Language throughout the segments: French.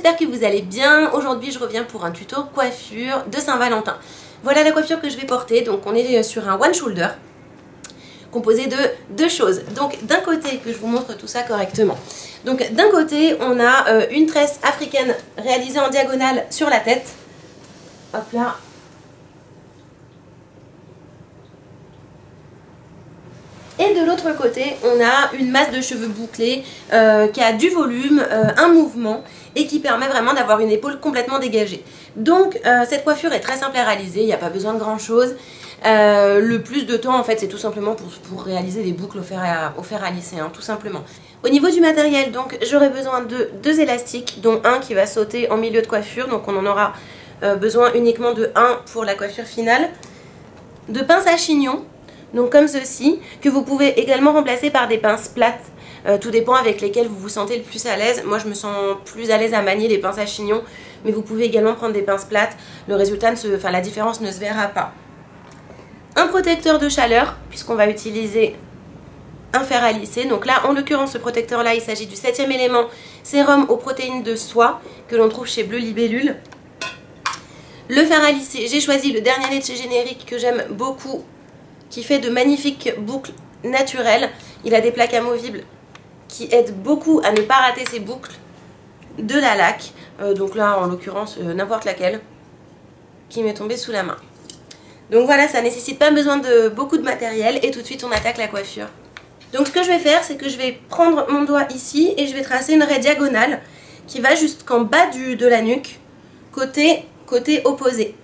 j'espère que vous allez bien. Aujourd'hui je reviens pour un tuto coiffure de Saint-Valentin. Voilà la coiffure que je vais porter, donc on est sur un one shoulder composé de deux choses. Donc d'un côté, que je vous montre tout ça correctement. Donc d'un côté on a une tresse africaine réalisée en diagonale sur la tête. Hop là. Et de l'autre côté, on a une masse de cheveux bouclés qui a du volume, un mouvement et qui permet vraiment d'avoir une épaule complètement dégagée. Donc cette coiffure est très simple à réaliser, il n'y a pas besoin de grand chose. Le plus de temps en fait c'est tout simplement pour réaliser les boucles au fer à lisser, hein, tout simplement. Au niveau du matériel, donc j'aurai besoin de deux élastiques, dont un qui va sauter en milieu de coiffure, donc on en aura besoin uniquement de un pour la coiffure finale. De pinces à chignon. Donc comme ceci, que vous pouvez également remplacer par des pinces plates. Tout dépend avec lesquelles vous vous sentez le plus à l'aise. Moi je me sens plus à l'aise à manier les pinces à chignon, mais vous pouvez également prendre des pinces plates. Le résultat, la différence ne se verra pas. Un protecteur de chaleur, puisqu'on va utiliser un fer à lisser. Donc là, en l'occurrence, ce protecteur-là, il s'agit du 7e élément sérum aux protéines de soie, que l'on trouve chez Bleu Libellule. Le fer à lisser, j'ai choisi le dernier lait de chez Générique, que j'aime beaucoup, qui fait de magnifiques boucles naturelles. Il a des plaques amovibles qui aident beaucoup à ne pas rater ses boucles. De la laque, donc là en l'occurrence n'importe laquelle, qui m'est tombée sous la main. Donc voilà, ça nécessite pas besoin de beaucoup de matériel et tout de suite on attaque la coiffure. Donc ce que je vais faire, c'est que je vais prendre mon doigt ici et je vais tracer une raie diagonale qui va jusqu'en bas de la nuque, côté opposé.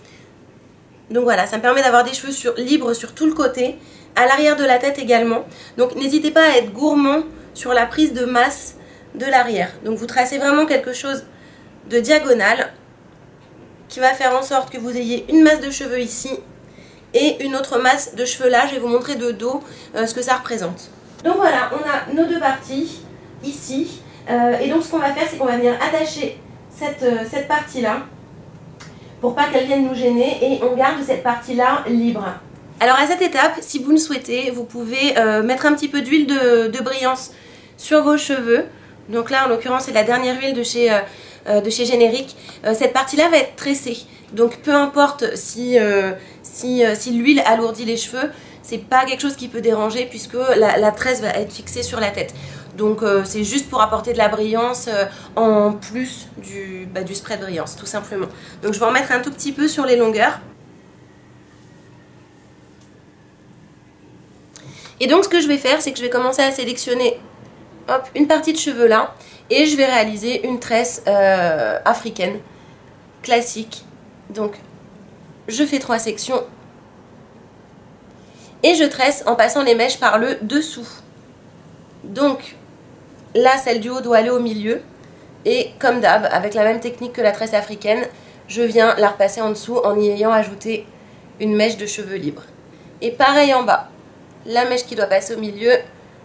Donc voilà, ça me permet d'avoir des cheveux libres sur tout le côté, à l'arrière de la tête également. Donc n'hésitez pas à être gourmand sur la prise de masse de l'arrière. Donc vous tracez vraiment quelque chose de diagonal qui va faire en sorte que vous ayez une masse de cheveux ici et une autre masse de cheveux là. Je vais vous montrer de dos ce que ça représente. Donc voilà, on a nos deux parties ici. Et donc ce qu'on va faire, c'est qu'on va venir attacher cette partie-là, pour pas qu'elle vienne nous gêner, et on garde cette partie-là libre. Alors à cette étape, si vous le souhaitez, vous pouvez mettre un petit peu d'huile de brillance sur vos cheveux. Donc là, en l'occurrence, c'est la dernière huile de chez Générique. Cette partie-là va être tressée. Donc peu importe si l'huile alourdit les cheveux, c'est pas quelque chose qui peut déranger puisque la tresse va être fixée sur la tête. Donc c'est juste pour apporter de la brillance en plus du spray de brillance, tout simplement. Donc je vais en mettre un tout petit peu sur les longueurs. Et donc ce que je vais faire, c'est que je vais commencer à sélectionner une partie de cheveux là. Et je vais réaliser une tresse africaine, classique. Donc je fais 3 sections. Et je tresse en passant les mèches par le dessous. Donc là, celle du haut doit aller au milieu. Et comme d'hab, avec la même technique que la tresse africaine, je viens la repasser en dessous en y ayant ajouté une mèche de cheveux libre. Et pareil en bas, la mèche qui doit passer au milieu,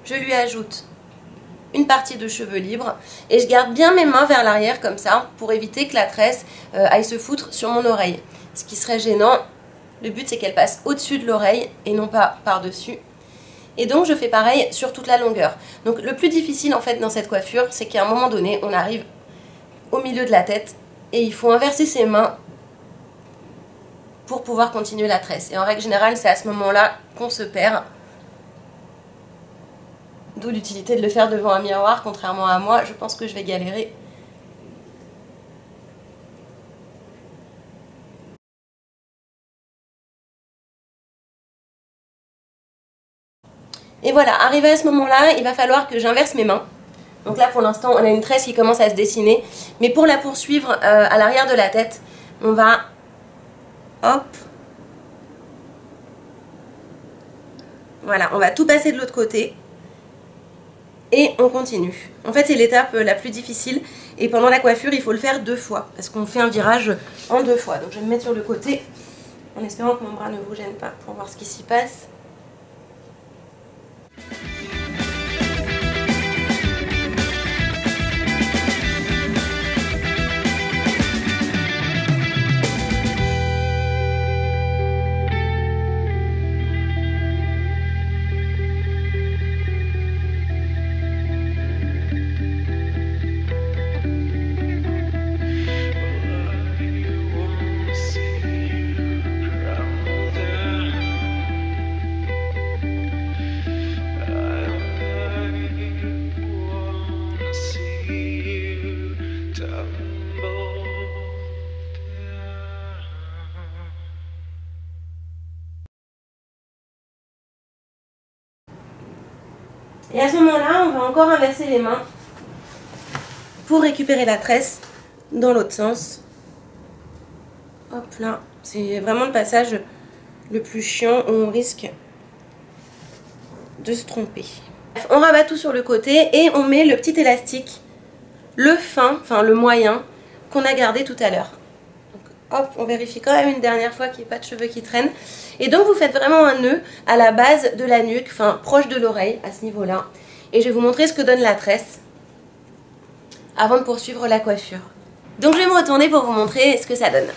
je lui ajoute une partie de cheveux libres. Et je garde bien mes mains vers l'arrière comme ça, pour éviter que la tresse aille se foutre sur mon oreille. Ce qui serait gênant. Le but, c'est qu'elle passe au-dessus de l'oreille et non pas par-dessus. Et donc, je fais pareil sur toute la longueur. Donc, le plus difficile, en fait, dans cette coiffure, c'est qu'à un moment donné, on arrive au milieu de la tête et il faut inverser ses mains pour pouvoir continuer la tresse. Et en règle générale, c'est à ce moment-là qu'on se perd. D'où l'utilité de le faire devant un miroir. Contrairement à moi, je pense que je vais galérer. Et voilà, arrivé à ce moment-là, il va falloir que j'inverse mes mains. Donc là, pour l'instant, on a une tresse qui commence à se dessiner. Mais pour la poursuivre à l'arrière de la tête, on va... Hop. Voilà, on va tout passer de l'autre côté. Et on continue. En fait, c'est l'étape la plus difficile. Et pendant la coiffure, il faut le faire 2 fois. Parce qu'on fait un virage en 2 fois. Donc je vais me mettre sur le côté, en espérant que mon bras ne vous gêne pas, pour voir ce qui s'y passe. Et à ce moment-là, on va encore inverser les mains pour récupérer la tresse dans l'autre sens. Hop là, c'est vraiment le passage le plus chiant où on risque de se tromper. On rabat tout sur le côté et on met le petit élastique, le fin, enfin le moyen, qu'on a gardé tout à l'heure. Hop, on vérifie quand même une dernière fois qu'il n'y ait pas de cheveux qui traînent. Et donc vous faites vraiment un nœud à la base de la nuque, enfin proche de l'oreille à ce niveau-là. Et je vais vous montrer ce que donne la tresse avant de poursuivre la coiffure. Donc je vais me retourner pour vous montrer ce que ça donne.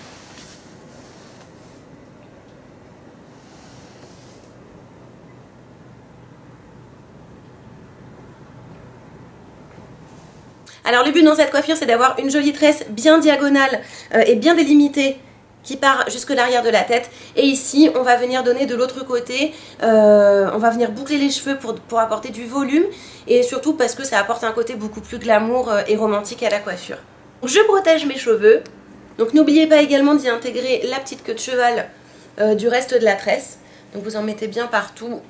Alors le but dans cette coiffure, c'est d'avoir une jolie tresse bien diagonale et bien délimitée qui part jusque l'arrière de la tête. Et ici, on va venir donner de l'autre côté, on va venir boucler les cheveux pour apporter du volume et surtout parce que ça apporte un côté beaucoup plus glamour et romantique à la coiffure. Je protège mes cheveux, donc n'oubliez pas également d'y intégrer la petite queue de cheval du reste de la tresse. Donc vous en mettez bien partout,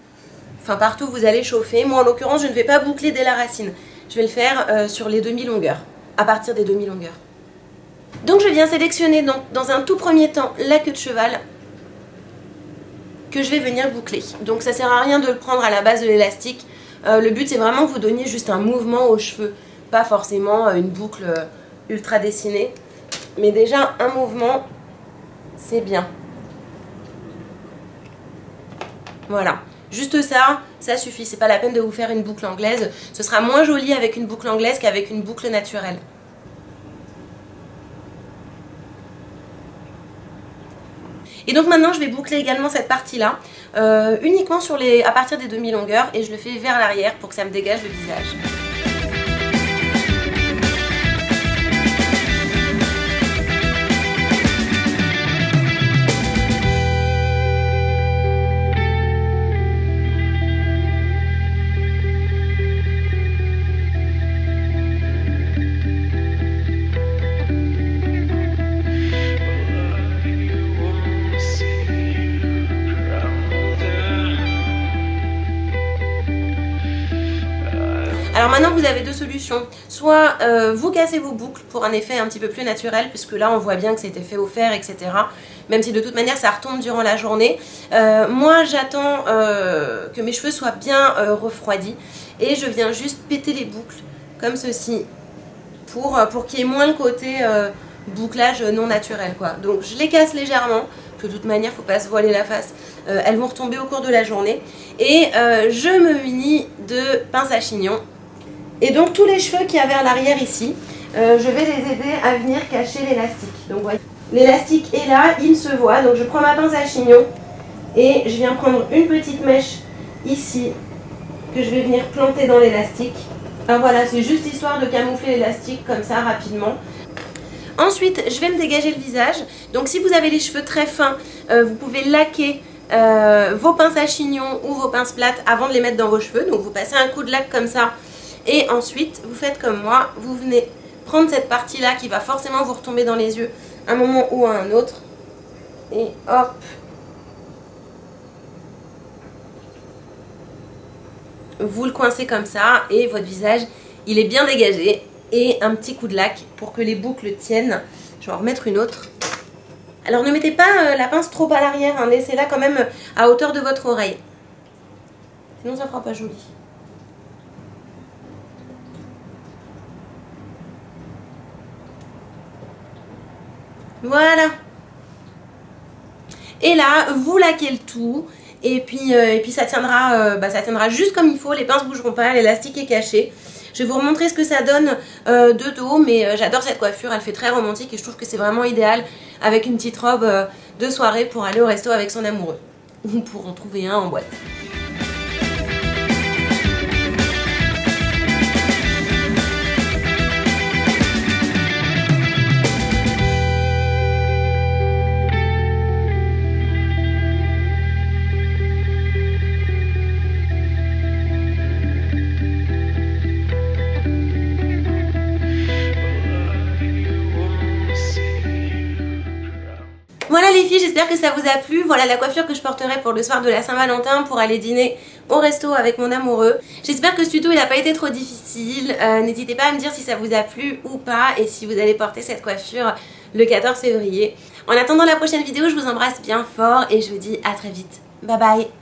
enfin partout où vous allez chauffer. Moi en l'occurrence, je ne vais pas boucler dès la racine. Je vais le faire sur les demi-longueurs, à partir des demi-longueurs. Donc je viens sélectionner dans un tout premier temps la queue de cheval que je vais venir boucler. Donc ça sert à rien de le prendre à la base de l'élastique. Le but c'est vraiment que vous donniez juste un mouvement aux cheveux, pas forcément une boucle ultra dessinée. Mais déjà un mouvement, c'est bien. Voilà. Juste ça, ça suffit, c'est pas la peine de vous faire une boucle anglaise. Ce sera moins joli avec une boucle anglaise qu'avec une boucle naturelle. Et donc maintenant je vais boucler également cette partie-là, uniquement à partir des demi-longueurs et je le fais vers l'arrière pour que ça me dégage le visage. Alors maintenant vous avez deux solutions, soit vous cassez vos boucles pour un effet un petit peu plus naturel, puisque là on voit bien que c'était fait au fer, etc. Même si de toute manière ça retombe durant la journée. Moi j'attends que mes cheveux soient bien refroidis et je viens juste péter les boucles comme ceci pour qu'il y ait moins le côté bouclage non naturel, quoi. Donc je les casse légèrement, de toute manière faut pas se voiler la face, elles vont retomber au cours de la journée et je me munis de pince à chignon. Et donc tous les cheveux qu'il y a vers l'arrière ici, je vais les aider à venir cacher l'élastique. Donc voyez, l'élastique est là, il se voit, donc je prends ma pince à chignon et je viens prendre une petite mèche ici que je vais venir planter dans l'élastique. Alors voilà, c'est juste histoire de camoufler l'élastique comme ça rapidement. Ensuite, je vais me dégager le visage. Donc si vous avez les cheveux très fins, vous pouvez laquer vos pinces à chignon ou vos pinces plates avant de les mettre dans vos cheveux. Donc vous passez un coup de laque comme ça. Et ensuite, vous faites comme moi, vous venez prendre cette partie-là qui va forcément vous retomber dans les yeux à un moment ou à un autre. Et hop. Vous le coincez comme ça et votre visage, il est bien dégagé. Et un petit coup de laque pour que les boucles tiennent. Je vais en remettre une autre. Alors ne mettez pas la pince trop à l'arrière, hein, laissez-la quand même à hauteur de votre oreille. Sinon ça fera pas joli. Voilà. Et là, vous laquez le tout. Et puis ça tiendra juste comme il faut. Les pinces ne bougeront pas, l'élastique est caché. Je vais vous remontrer ce que ça donne de dos, mais j'adore cette coiffure, elle fait très romantique et je trouve que c'est vraiment idéal avec une petite robe de soirée pour aller au resto avec son amoureux. Ou pour en trouver un en boîte. Voilà les filles, j'espère que ça vous a plu. Voilà la coiffure que je porterai pour le soir de la Saint-Valentin pour aller dîner au resto avec mon amoureux. J'espère que ce tuto il n'a pas été trop difficile. N'hésitez pas à me dire si ça vous a plu ou pas et si vous allez porter cette coiffure le 14 février. En attendant la prochaine vidéo, je vous embrasse bien fort et je vous dis à très vite. Bye bye.